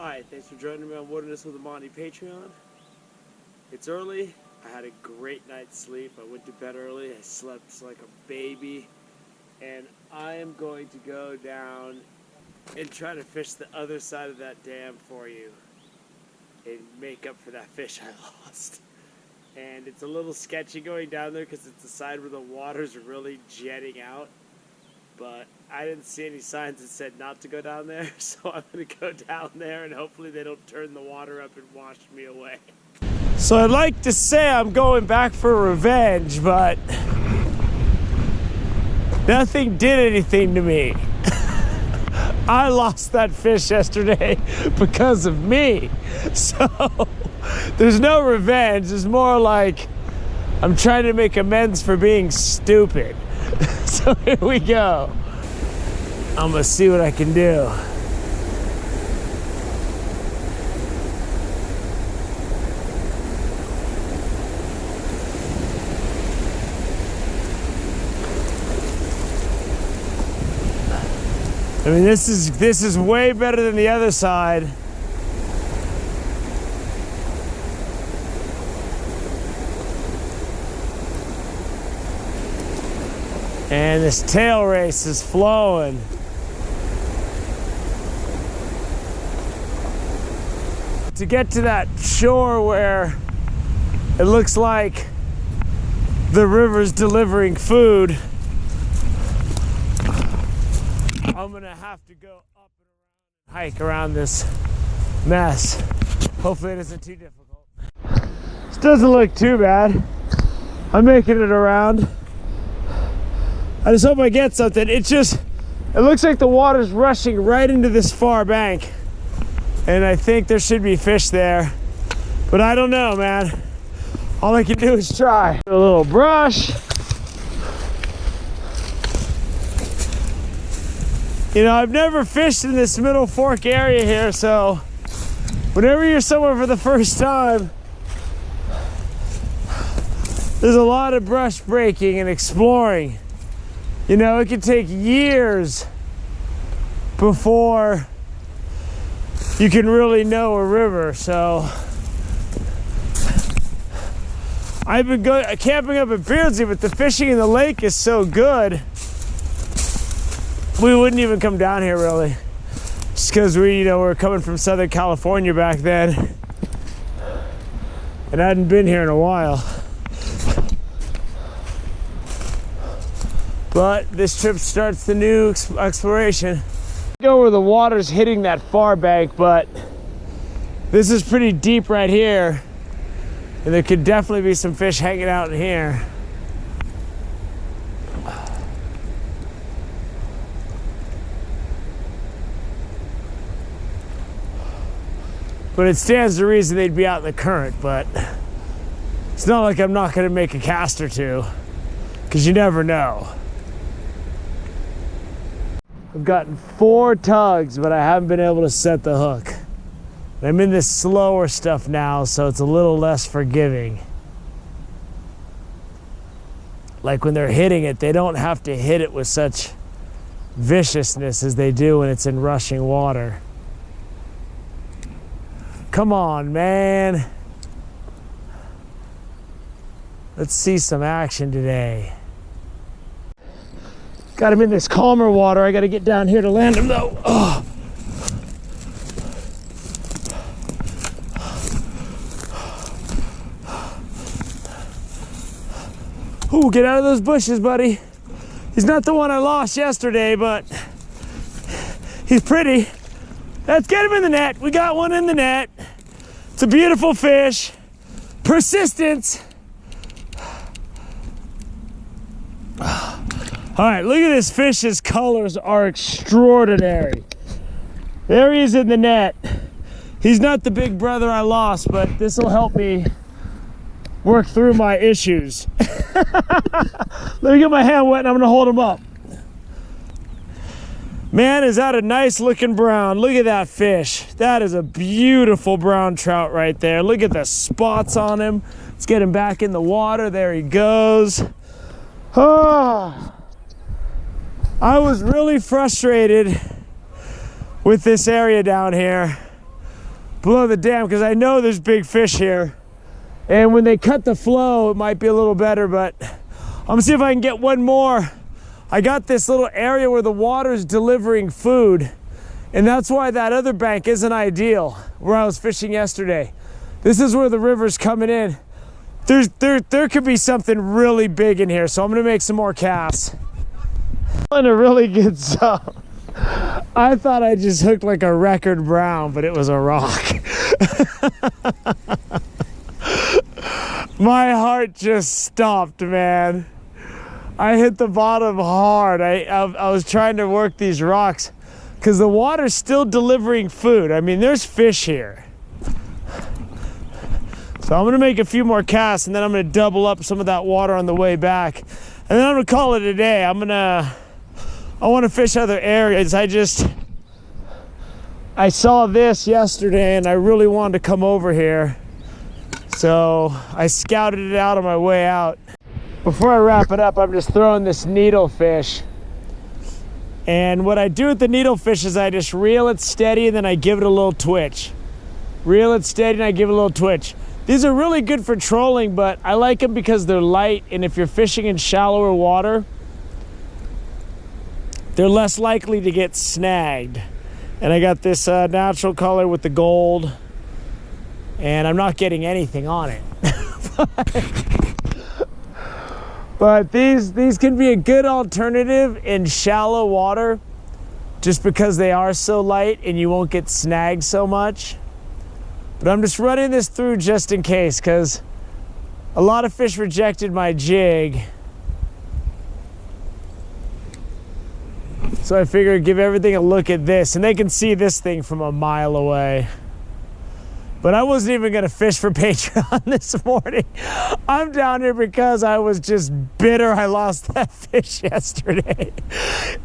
Hi, thanks for joining me on Wilderness with Amani Patreon. It's early. I had a great night's sleep. I went to bed early. I slept like a baby. And I am going to go down and try to fish the other side of that dam for you and make up for that fish I lost. And it's a little sketchy going down there because it's the side where the water's really jetting out. But I didn't see any signs that said not to go down there, so I'm going to go down there and hopefully they don't turn the water up and wash me away. So I'd like to say I'm going back for revenge, but nothing did anything to me. I lost that fish yesterday because of me. So there's no revenge. It's more like I'm trying to make amends for being stupid. So here we go. I'm gonna see what I can do. I mean, this is way better than the other side. And this tail race is flowing. To get to that shore where it looks like the river's delivering food, I'm gonna have to go up and hike around this mess. Hopefully it isn't too difficult. This doesn't look too bad. I'm making it around. I just hope I get something. It looks like the water's rushing right into this far bank. And I think there should be fish there. But I don't know, man. All I can do is try. A little brush. You know, I've never fished in this Middle Fork area here, so whenever you're somewhere for the first time, there's a lot of brush breaking and exploring. You know, it can take years before you can really know a river. So I've been camping up at Beardsley, but the fishing in the lake is so good, we wouldn't even come down here really. Just because we're coming from Southern California back then, and I hadn't been here in a while. But this trip starts the new exploration. Go where the water's hitting that far bank, but this is pretty deep right here, and there could definitely be some fish hanging out in here. But it stands to reason they'd be out in the current, but it's not like I'm not gonna make a cast or two, because you never know. I've gotten 4 tugs, but I haven't been able to set the hook. I'm in this slower stuff now, so it's a little less forgiving. Like when they're hitting it, they don't have to hit it with such viciousness as they do when it's in rushing water. Come on, man. Let's see some action today. Got him in this calmer water. I got to get down here to land him though. Oh. Ooh, get out of those bushes, buddy. He's not the one I lost yesterday, but he's pretty. Let's get him in the net. We got one in the net. It's a beautiful fish. Persistence. All right, look at this fish. His colors are extraordinary. There he is in the net. He's not the big brother I lost, but this will help me work through my issues. Let me get my hand wet and I'm gonna hold him up. Man, is that a nice looking brown. Look at that fish. That is a beautiful brown trout right there. Look at the spots on him. Let's get him back in the water. There he goes. Oh. I was really frustrated with this area down here below the dam because I know there's big fish here. And when they cut the flow, it might be a little better, but I'm gonna see if I can get one more. I got this little area where the water's delivering food, and that's why that other bank isn't ideal, where I was fishing yesterday. This is where the river's coming in. There could be something really big in here, so I'm gonna make some more casts. In a really good zone. I thought I just hooked like a record brown, but it was a rock. My heart just stopped, man. I hit the bottom hard. I was trying to work these rocks because the water's still delivering food. I mean, there's fish here. So I'm gonna make a few more casts and then I'm gonna double up some of that water on the way back. And then I'm gonna call it a day. I wanna fish other areas. I saw this yesterday and I really wanted to come over here. So I scouted it out on my way out. Before I wrap it up, I'm just throwing this needlefish. And what I do with the needlefish is I just reel it steady and then I give it a little twitch. Reel it steady and I give it a little twitch. These are really good for trolling, but I like them because they're light, and if you're fishing in shallower water, they're less likely to get snagged. And I got this natural color with the gold, and I'm not getting anything on it. But these can be a good alternative in shallow water just because they are so light and you won't get snagged so much. But I'm just running this through just in case because a lot of fish rejected my jig. So I figured give everything a look at this, and they can see this thing from a mile away. But I wasn't even gonna fish for Patreon this morning. I'm down here because I was just bitter I lost that fish yesterday.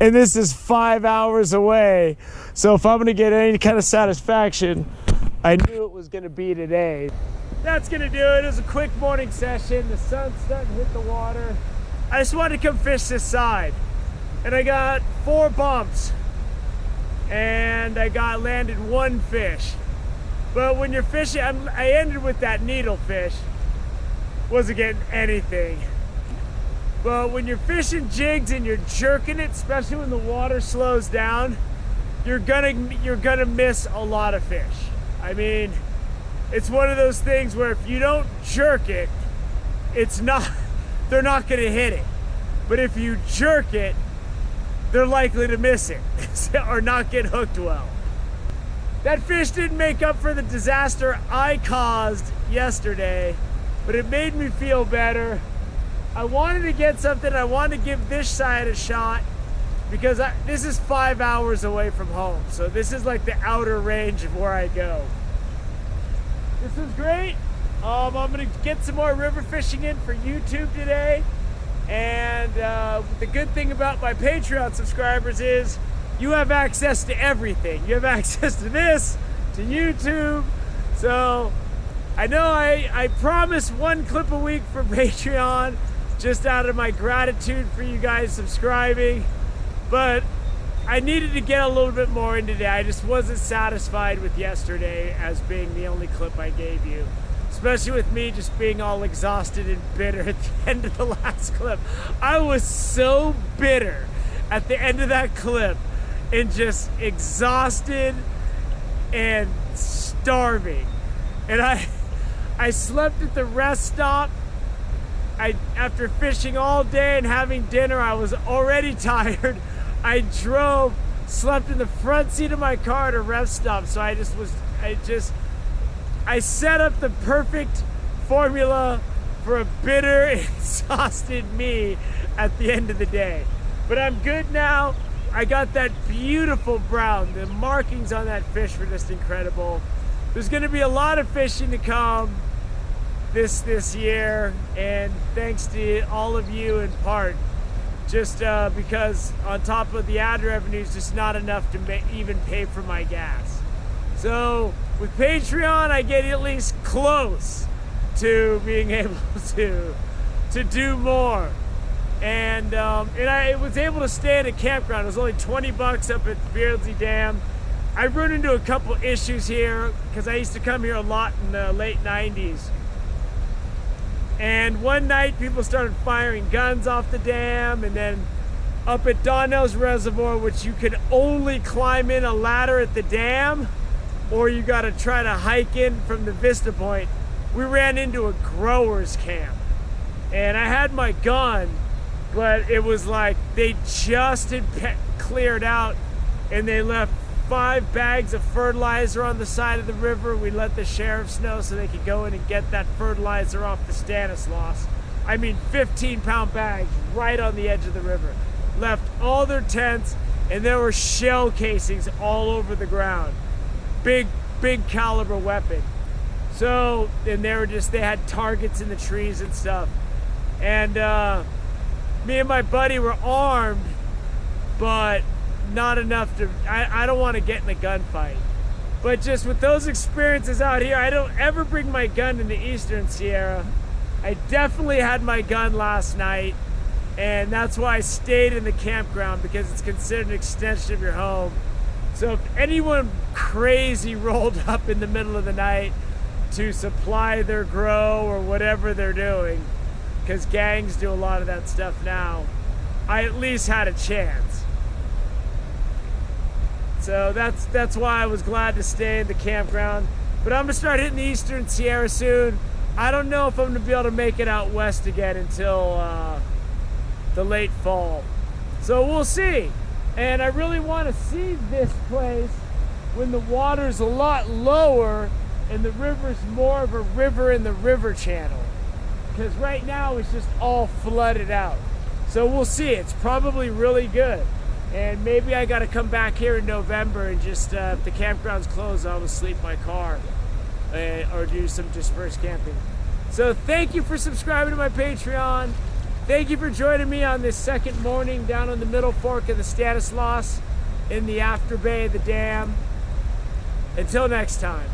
And this is 5 hours away. So if I'm gonna get any kind of satisfaction, I knew it was gonna be today. That's gonna do it. It was a quick morning session. The sun's starting to hit the water. I just wanted to come fish this side. And I got 4 bumps. And I landed 1 fish. But when you're fishing, I ended with that needlefish. Wasn't getting anything. But when you're fishing jigs and you're jerking it, especially when the water slows down, you're gonna miss a lot of fish. I mean, it's one of those things where if you don't jerk it, they're not gonna hit it. But if you jerk it, they're likely to miss it or not get hooked well. That fish didn't make up for the disaster I caused yesterday, but it made me feel better. I wanted to get something. I wanted to give this side a shot because this is 5 hours away from home. So this is like the outer range of where I go. This was great. I'm gonna get some more river fishing in for YouTube today. And the good thing about my Patreon subscribers is you have access to everything. You have access to this, to YouTube. So I know I promise 1 clip a week for Patreon just out of my gratitude for you guys subscribing. But I needed to get a little bit more in today. I just wasn't satisfied with yesterday as being the only clip I gave you. Especially with me just being all exhausted and bitter at the end of the last clip. I was so bitter at the end of that clip and just exhausted and starving. And I slept at the rest stop. After fishing all day and having dinner, I was already tired. I drove, slept in the front seat of my car at a rest stop. So I set up the perfect formula for a bitter, exhausted me at the end of the day. But I'm good now. I got that beautiful brown. The markings on that fish were just incredible. There's gonna be a lot of fishing to come this year, and thanks to all of you in part, just because on top of the ad revenue is just not enough to even pay for my gas. So with Patreon, I get at least close to being able to do more. And I was able to stay at a campground. It was only 20 bucks up at the Beardsley Dam. I run into a couple issues here because I used to come here a lot in the late 90s. And one night people started firing guns off the dam, and then up at Donnell's Reservoir, which you can only climb in a ladder at the dam, or you gotta try to hike in from the Vista Point, we ran into a grower's camp. And I had my gun, but it was like they just had cleared out, and they left 5 bags of fertilizer on the side of the river. We let the sheriffs know so they could go in and get that fertilizer off the Stanislaus. I mean 15-pound bags right on the edge of the river. Left all their tents, and there were shell casings all over the ground. Big caliber weapon. So, and they had targets in the trees and stuff. And me and my buddy were armed, but not enough to, I don't want to get in a gunfight. But just with those experiences out here, I don't ever bring my gun in the Eastern Sierra. I definitely had my gun last night, and that's why I stayed in the campground, because it's considered an extension of your home. So if anyone crazy rolled up in the middle of the night to supply their grow or whatever they're doing, because gangs do a lot of that stuff now, I at least had a chance. So that's why I was glad to stay in the campground. But I'm gonna start hitting the Eastern Sierra soon. I don't know if I'm gonna be able to make it out west again until the late fall. So we'll see. And I really want to see this place when the water's a lot lower and the river's more of a river in the river channel. Because right now it's just all flooded out. So we'll see. It's probably really good. And maybe I got to come back here in November and just, if the campground's closed, I'll sleep in my car or do some dispersed camping. So thank you for subscribing to my Patreon. Thank you for joining me on this second morning down on the middle fork of the Stanislaus in the after bay of the dam. Until next time.